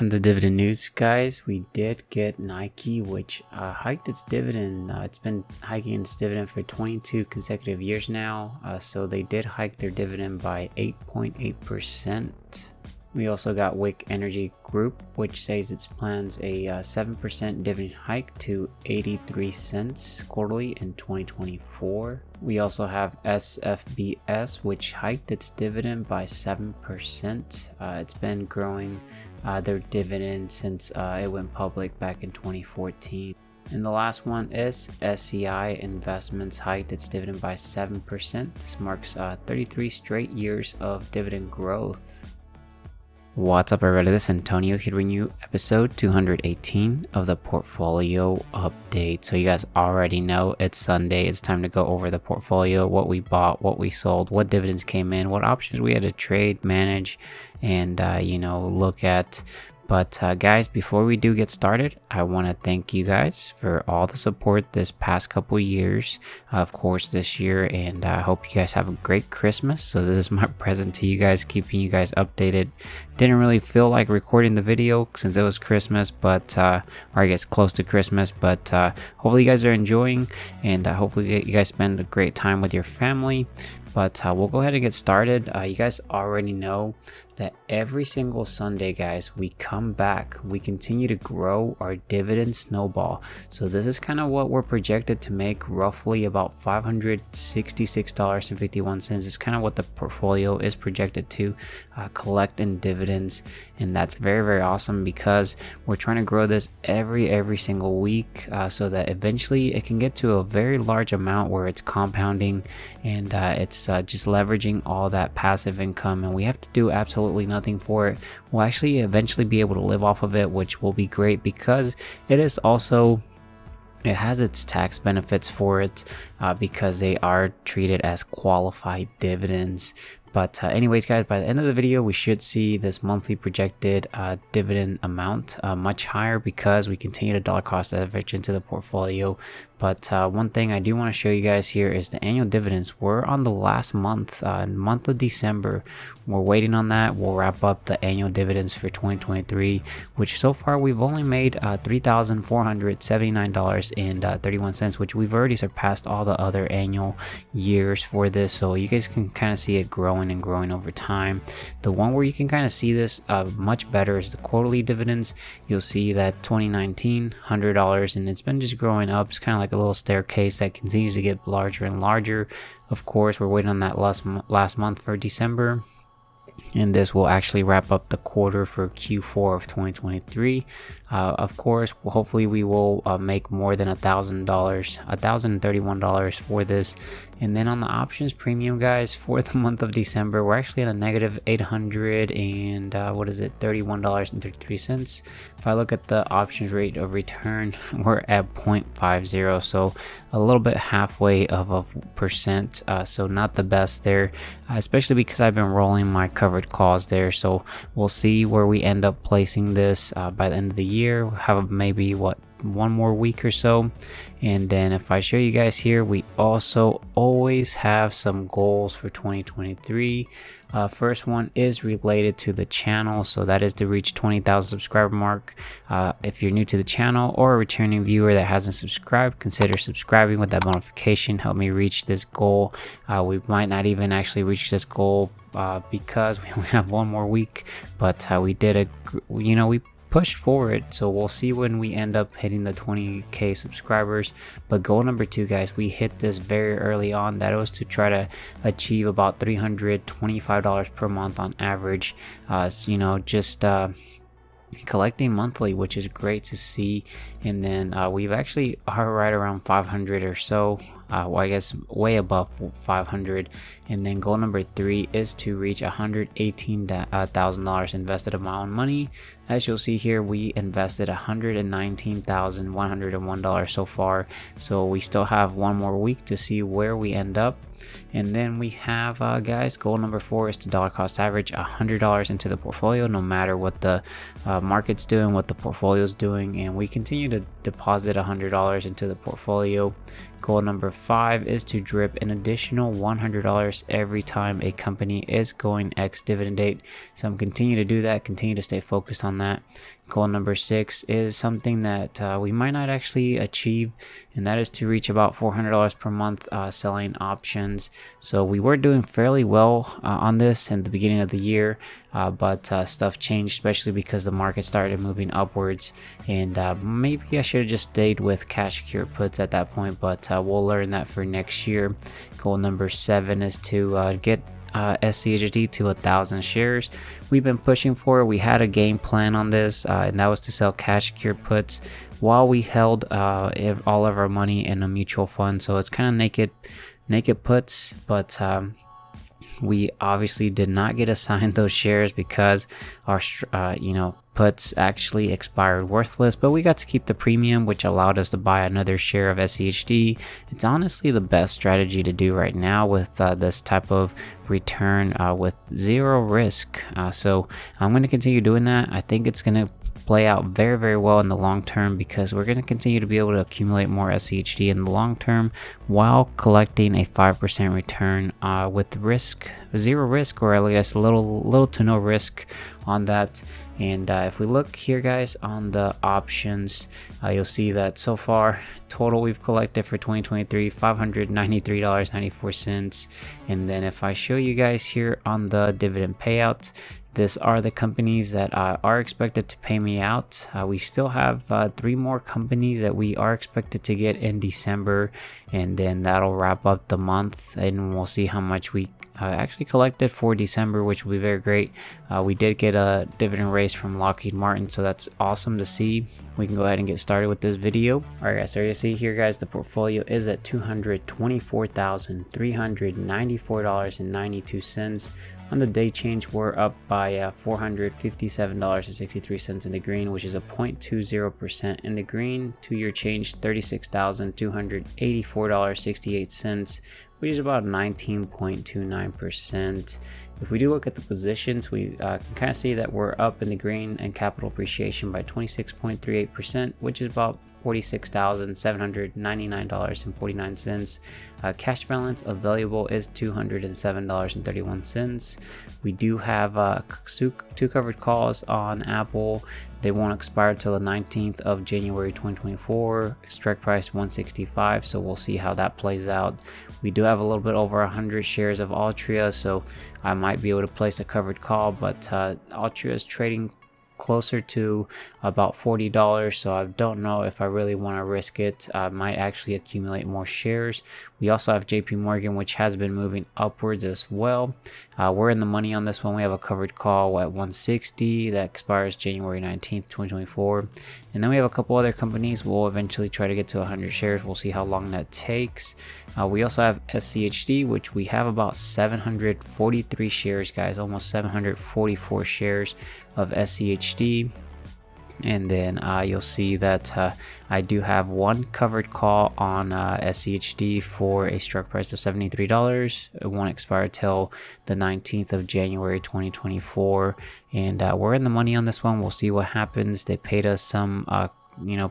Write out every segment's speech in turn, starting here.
On the dividend news, guys, we did get Nike, which hiked its dividend. It's been hiking its dividend for 22 consecutive years now. So they did hike their dividend by 8.8%. We also got Wick Energy Group, which says it plans a 7% dividend hike to 83 cents quarterly in 2024. We also have SFBS, which hiked its dividend by 7%. It's been growing their dividend since it went public back in 2014. And the last one is SCI Investments hiked its dividend by 7%. This marks 33 straight years of dividend growth. What's up, everybody? This is Antonio here bringing you episode 218 of the portfolio update. So you guys already know it's Sunday. It's time to go over the portfolio, what we bought, what we sold, what dividends came in, what options we had to trade, manage, and look at. But guys, before we do get started, I want to thank you guys for all the support this past couple years, of course this year, and I hope you guys have a great Christmas. So this is my present to you guys, keeping you guys updated. Didn't really feel like recording the video since it was Christmas, but or I guess close to Christmas, but hopefully you guys are enjoying, and hopefully you guys spend a great time with your family. But we'll go ahead and get started. You guys already know that every single Sunday, guys, we come back, we continue to grow our dividend snowball. So this is kind of what we're projected to make, roughly about $566.51. It's kind of what the portfolio is projected to collect in dividends, and that's very, very awesome because we're trying to grow this every single week, so that eventually it can get to a very large amount where it's compounding, and it's just leveraging all that passive income, and we have to do absolutely nothing for it. We'll actually eventually be able to live off of it, which will be great because it is also, it has its tax benefits for it because they are treated as qualified dividends. But anyways, guys, by the end of the video, we should see this monthly projected dividend amount much higher because we continue to dollar cost average into the portfolio. But one thing I do want to show you guys here is the annual dividends. We're on the last month, month of December. We're waiting on that. We'll wrap up the annual dividends for 2023, which so far we've only made $3,479.31, which we've already surpassed all the other annual years for this. So you guys can kind of see it growing and growing over time. The one where you can kind of see this much better is the quarterly dividends. You'll see that 2019 $100, and it's been just growing up. It's kind of like a little staircase that continues to get larger and larger. Of course, we're waiting on that last month for December, and this will actually wrap up the quarter for Q4 of 2023. Of course, hopefully we will make more than $1,031 for this. And then on the options premium, guys, for the month of December, we're actually at a negative $31.33. If I look at the options rate of return, we're at 0.50, so a little bit halfway of a percent. So not the best there, especially because I've been rolling my covered calls there. So we'll see where we end up placing this by the end of the year. We'll have maybe one more week or so. And then if I show you guys here, we also always have some goals for 2023. First one is related to the channel, so that is to reach 20,000 subscriber mark. If you're new to the channel or a returning viewer that hasn't subscribed, consider subscribing with that notification. Help me reach this goal. We might not even actually reach this goal because we only have one more week, but we did we pushed forward, so we'll see when we end up hitting the 20k subscribers. But goal number 2, guys, we hit this very early on. That was to try to achieve about $325 per month on average, just collecting monthly, which is great to see. And then we've actually are right around 500 or so, I guess way above 500. And then goal number 3 is to reach $118,000 invested of my own money. As you'll see here, we invested $119,101 so far, so we still have one more week to see where we end up. And then we have guys, goal number 4 is to dollar cost average $100 into the portfolio, no matter what the market's doing, what the portfolio is doing. And we continue to deposit $100 into the portfolio, Goal number 5 is to drip an additional $100 every time a company is going ex-dividend date. So I'm continuing to do that, continue to stay focused on that. Goal number 6 is something that we might not actually achieve, and that is to reach about $400 per month selling options. So we were doing fairly well on this in the beginning of the year, but stuff changed, especially because the market started moving upwards, and maybe I should have just stayed with cash secured puts at that point, but we'll learn that for next year. Goal number 7 is to get SCHD to 1,000 shares. We've been pushing for it. We had a game plan on this, and that was to sell cash secured puts while we held all of our money in a mutual fund. So it's kind of naked puts, but we obviously did not get assigned those shares because our puts actually expired worthless, but we got to keep the premium, which allowed us to buy another share of SCHD. It's honestly the best strategy to do right now with this type of return with zero risk. So I'm going to continue doing that. I think it's going to play out very, very well in the long term, because we're going to continue to be able to accumulate more SCHD in the long term while collecting a 5% return with zero risk, or at least little to no risk on that. And if we look here, guys, on the options, you'll see that so far total we've collected for 2023 $593.94. And then if I show you guys here on the dividend payout, these are the companies that are expected to pay me out. We still have 3 more companies that we are expected to get in December, and then that'll wrap up the month, and we'll see how much we actually collected for December, which will be very great. We did get a dividend raise from Lockheed Martin, so that's awesome to see. We can go ahead and get started with this video. All right, guys, so you see here, guys, the portfolio is at $224,394.92. On the day change, we're up by $457.63 in the green, which is a 0.20% in the green. 2-year change, $36,284.68, which is about 19.29%. If we do look at the positions, we can kind of see that we're up in the green and capital appreciation by 26.38%, which is about $46,799.49. Cash balance available is $207.31. We do have 2 covered calls on Apple. They won't expire till the 19th of January 2024. Strike price 165, so we'll see how that plays out. We do have a little bit over 100 shares of Altria, so I might be able to place a covered call, but Altria is trading closer to about $40, so I don't know if I really want to risk it. I might actually accumulate more shares. We also have JP Morgan, which has been moving upwards as well. We're in the money on this one. We have a covered call at 160 that expires January 19th 2024, and then we have a couple other companies. We'll eventually try to get to 100 shares. We'll see how long that takes. We also have SCHD, which we have about 743 shares, guys, almost 744 shares of SCHD. And then you'll see that I do have 1 covered call on SCHD for a strike price of $73. It won't expire till the 19th of January 2024, and we're in the money on this one. We'll see what happens. They paid us some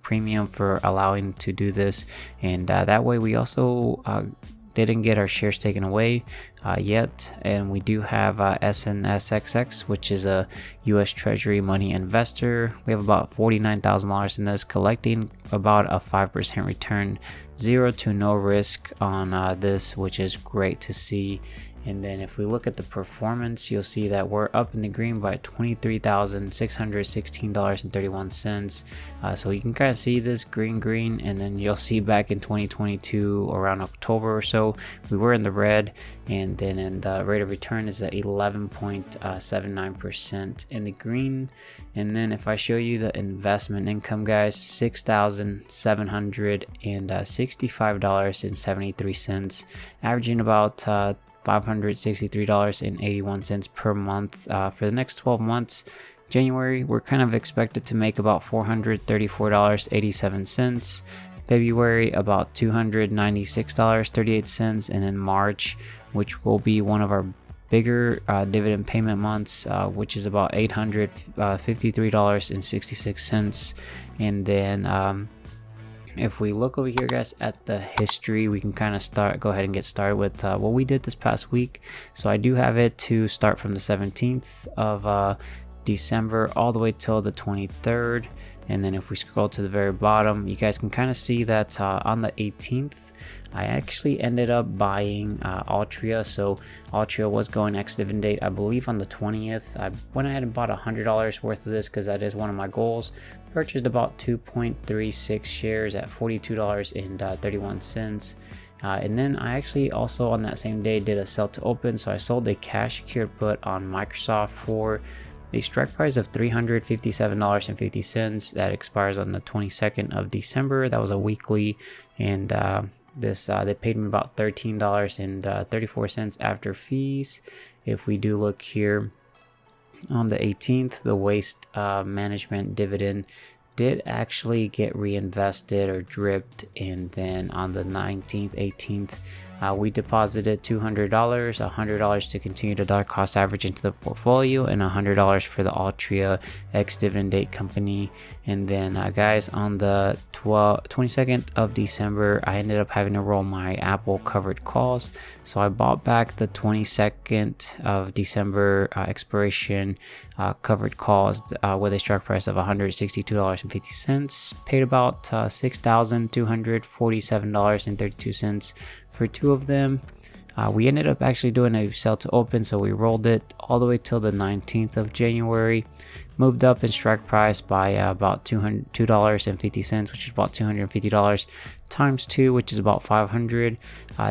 premium for allowing to do this, and that way we also didn't get our shares taken away yet. And we do have SNSXX, which is a US Treasury money investor. We have about $49,000 in this, collecting about a 5% return, 0 to no risk on this, which is great to see. And then if we look at the performance, you'll see that we're up in the green by $23,616.31. So you can kind of see this green, and then you'll see back in 2022 around October or so, we were in the red, and then in the rate of return is at 11.79% in the green. And then if I show you the investment income, guys, $6,765.73, averaging about $563.81 per month for the next 12 months. January, we're kind of expected to make about $434.87. February, about $296.38, and then March, which will be one of our bigger dividend payment months, which is about $853.66. And then If we look over here, guys, at the history, we can kind of go ahead and get started with what we did this past week. So I do have it to start from the 17th of December all the way till the 23rd. And then if we scroll to the very bottom, you guys can kind of see that on the 18th, I actually ended up buying Altria. So Altria was going ex-dividend date, I believe, on the 20th. I went ahead and bought $100 worth of this because that is one of my goals. Purchased about 2.36 shares at $42.31. And then I actually also on that same day did a sell to open. So I sold a cash secured put on Microsoft for a strike price of $357.50. That expires on the 22nd of December. That was a weekly, and they paid me about $13.34 after fees. If we do look here on the 18th, the waste management dividend did actually get reinvested or dripped, and then on the 19th, 18th, we deposited $100 to continue to dollar cost average into the portfolio, and $100 for the Altria ex-dividend date company. And then guys, on the 22nd of December, I ended up having to roll my Apple covered calls. So I bought back the 22nd of December expiration covered calls with a strike price of $162.50. Paid about $6,247.32 for two of them. We ended up actually doing a sell to open, so we rolled it all the way till the 19th of January. Moved up in strike price by about $2.50, which is about $250 times 2, which is about $500.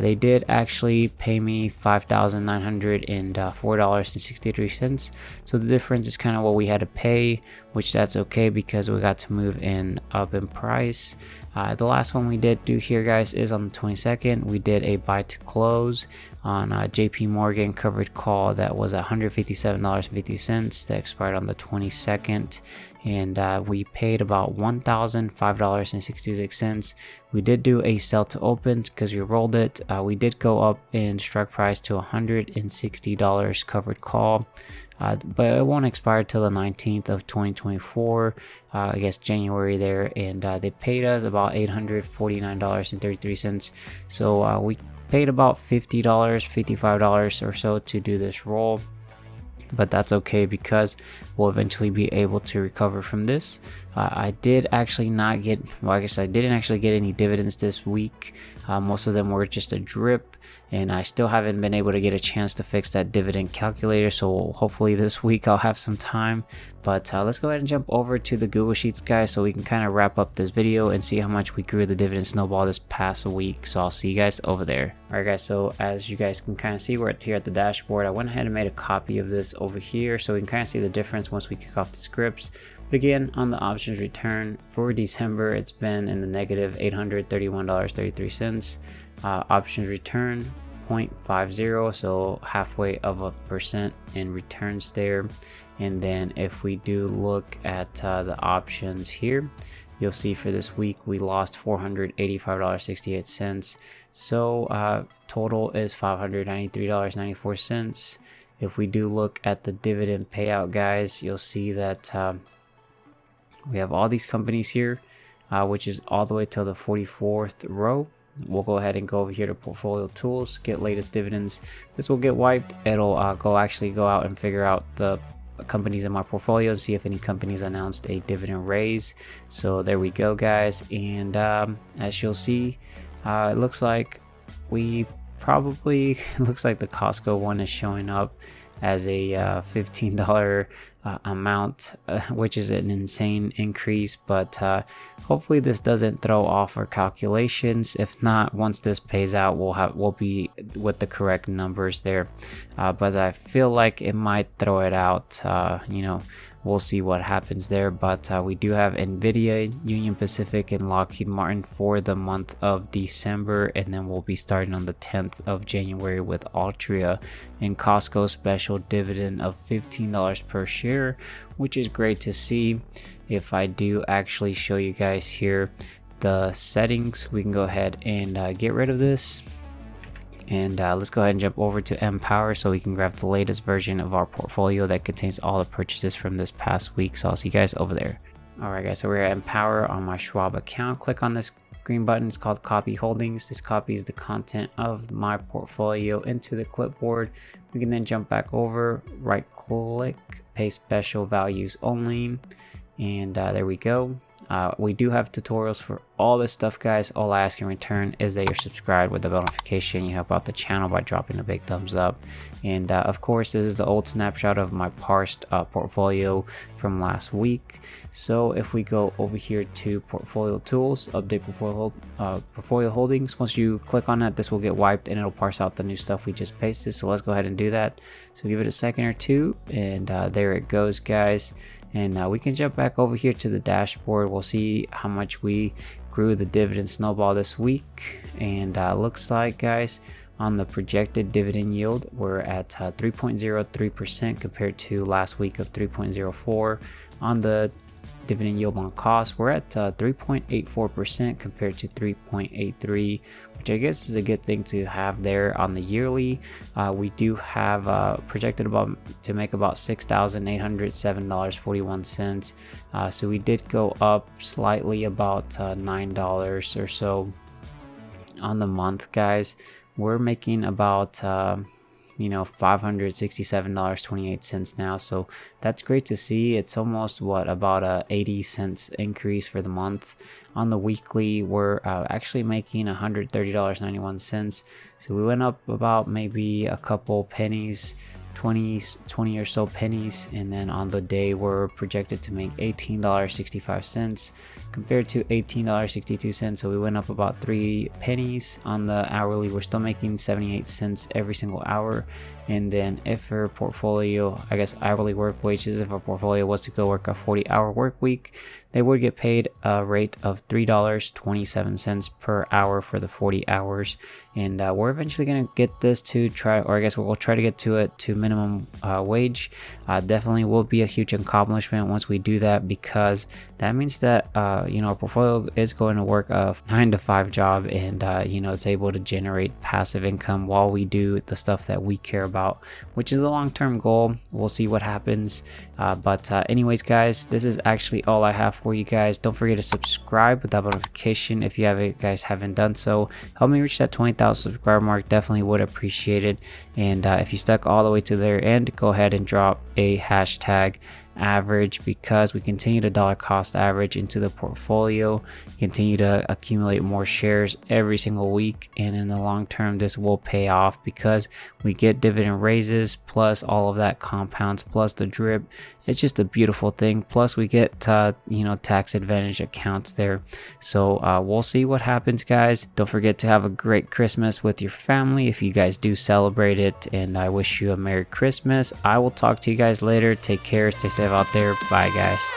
They did actually pay me $5,904.63. So the difference is kind of what we had to pay, which that's okay because we got to move up in price. The last one we did do here, guys, is on the 22nd. We did a buy to close on JP Morgan covered call that was $157.50 that expired on the 22nd, and we paid about $1,005.66. We did do a sell to open because we rolled it. We did go up in strike price to $160 covered call, but it won't expire till the 19th of 2024, I guess January there, and they paid us about $849.33. So we paid about $50, $55 or so to do this roll, but that's okay because we'll eventually be able to recover from this. I did actually not get, well, I guess I didn't actually get any dividends this week. Most of them were just a drip, and I still haven't been able to get a chance to fix that dividend calculator, so hopefully this week I'll have some time. But let's go ahead and jump over to the Google Sheets, guys, so we can kind of wrap up this video and see how much we grew the dividend snowball this past week. So I'll see you guys over there. All right, guys, so as you guys can kind of see, we're here at the dashboard. I went ahead and made a copy of this over here so we can kind of see the difference once we kick off the scripts. But again, on the options return for December, it's been in the negative $831.33. Options return 0.50, so halfway of a percent in returns there. And then if we do look at the options here, you'll see for this week we lost $485.68. So total is $593.94. If we do look at the dividend payout, guys, you'll see that we have all these companies here, which is all the way till the 44th row. We'll go ahead and go over here to portfolio tools, get latest dividends. This will get wiped. It'll actually go out and figure out the companies in my portfolio and see if any companies announced a dividend raise. So there we go, guys. And as you'll see, it looks like we probably looks like the Costco one is showing up as a $15 amount, which is an insane increase, but hopefully this doesn't throw off our calculations. If not, once this pays out, we'll be with the correct numbers there, but I feel like it might throw it out. You know, we'll see what happens there. But we do have Nvidia, Union Pacific, and Lockheed Martin for the month of December, and then we'll be starting on the 10th of January with Altria and Costco special dividend of $15 per share, which is great to see. If I do actually show you guys here the settings, we can go ahead and get rid of this. And let's go ahead and jump over to Empower so we can grab the latest version of our portfolio that contains all the purchases from this past week. So I'll see you guys over there. All right, guys, so we're at Empower on my Schwab account. Click on this green button is called copy holdings. This copies the content of my portfolio into the clipboard. We can then jump back over, right click, paste special values only, and there we go. We do have tutorials for all this stuff, guys. All I ask in return is that you're subscribed with the bell notification. You help out the channel by dropping a big thumbs up. And of course, this is the old snapshot of my parsed portfolio from last week. So if we go over here to portfolio tools, update portfolio holdings, once you click on that, this will get wiped and it'll parse out the new stuff we just pasted. So let's go ahead and do that. So give it a second or two, and there it goes, guys. And we can jump back over here to the dashboard. We'll see how much we grew the dividend snowball this week. And looks like, guys, on the projected dividend yield, we're at 3.03% compared to last week of 3.04. On the dividend yield on cost, we're at 3.84% compared to 3.83, which I guess is a good thing to have there. On the yearly, we do have projected to make about $6,807.41. So we did go up slightly, about $9 or so on the month, guys. We're making about $567.28 now, so that's great to see. It's almost about a 80 cents increase for the month. On the weekly, we're actually making $130.91, so we went up about maybe a couple pennies, 20 or so pennies. And then on the day, we're projected to make $18.65 compared to $18.62, so we went up about 3 pennies. On the hourly, we're still making 78 cents every single hour. And then if our portfolio, I guess hourly work wages, if our portfolio was to go work a 40-hour work week, they would get paid a rate of $3.27 per hour for the 40 hours. And we're eventually going to get this to we'll try to get to it to minimum wage. Definitely will be a huge accomplishment once we do that, because that means that our portfolio is going to work a 9-to-5 job, and it's able to generate passive income while we do the stuff that we care about, which is the long-term goal. We'll see what happens. But anyways, guys, this is actually all I have for you guys. Don't forget to subscribe with that notification if you haven't done so. Help me reach that 20,000 subscriber mark. Definitely would appreciate it. And if you stuck all the way to their end, go ahead and drop a hashtag average, because we continue to dollar cost average into the portfolio, continue to accumulate more shares every single week, and in the long term this will pay off because we get dividend raises, plus all of that compounds, plus the drip. It's just a beautiful thing. Plus we get tax advantage accounts there. So we'll see what happens, guys. Don't forget to have a great Christmas with your family if you guys do celebrate it, and I wish you a Merry Christmas. I will talk to you guys later. Take care, stay safe out there. Bye, guys.